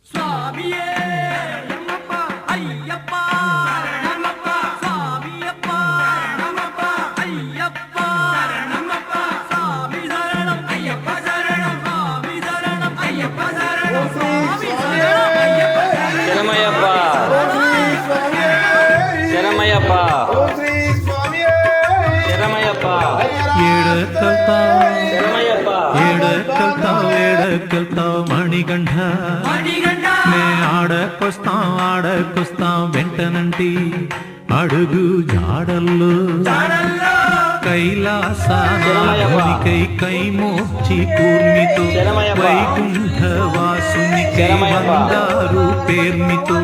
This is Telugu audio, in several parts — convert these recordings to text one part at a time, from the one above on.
స్వామియే నమప్ప అయ్యప్ప నమప్ప స్వామియప్ప నమప్ప అయ్యప్ప నమప్ప స్వామి శరణం అయ్యప్ప శరణం స్వామి శరణం అయ్యప్ప శరణం స్వామి శరణం అయ్యప్ప శరణమయ్యప్ప శరణమయ్యప్ప శరణమయ్యప్ప ఏడకెళ్తావు మణిగంఠ నే ఆడకొస్తాం వెంటనంటి అడుగు జాడల్లో కైలాసానికై కై మోర్చి కూర్మితో వైకుంఠ వాసునికై వందారు పేర్మితో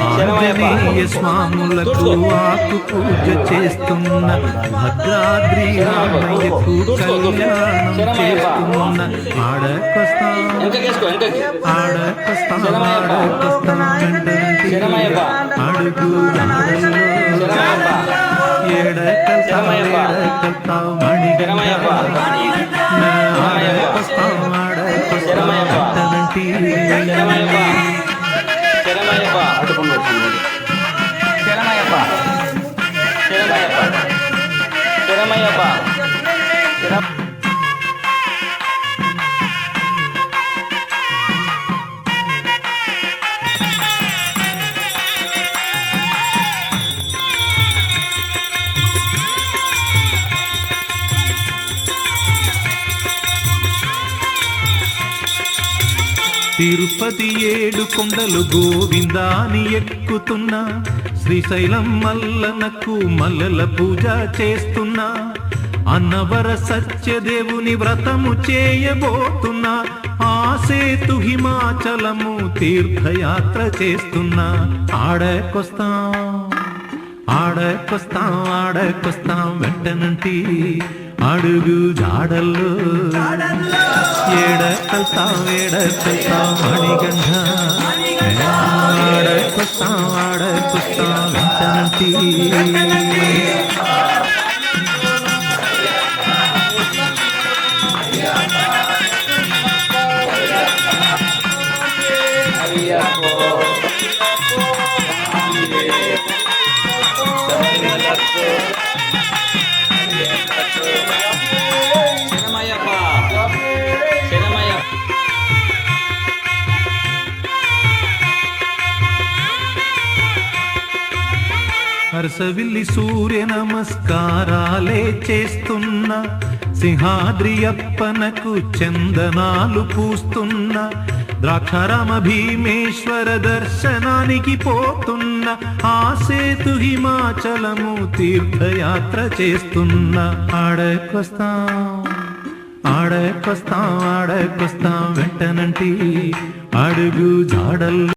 ఆంజనేయ స్వాములకు ఆకు పూజ చేస్తున్న భద్రాద్రి రామయ్యకు కళ్యాణం చేస్తున్న ఆడకొస్తాం వెంటనంటి అడుగు జాడల్లో ఏడకెళ్తావు మణిగంఠ ఆడకొస్తాం వెంటనంటి శరణమయ్యప్ప శరణమయ్యప్ప శరణమయ్యప్ప శరణమయ్యప్ప తిరుపతి ఏడు కొండలు గోవిందాని ఎక్కుతున్నా శ్రీశైలం మల్లనకు మల్లెల పూజ చేస్తున్నా అన్నవర సత్యదేవుని వ్రతము చేయబోతున్నా ఆసేతు హిమాచలము తీర్థయాత్ర చేస్తున్నా ఆడకొస్తాం వెంటనంటి అడుగు జాడల్లో ఏడకెళ్తాం మణిగంఠ ఆడకొస్తాం వెంటనంటి హర్షవిల్లి సూర్య నమస్కారాలే చేస్తున్న సింహాద్రి అప్పనకు చందనాలు పూస్తున్న ద్రాక్షారామ భీమేశ్వర దర్శనానికి పోతున్న ఆసేతు హిమాచలము తీర్థయాత్ర చేస్తున్న ఆడకొస్తాం వెంటనంటి అడుగు జాడల్లో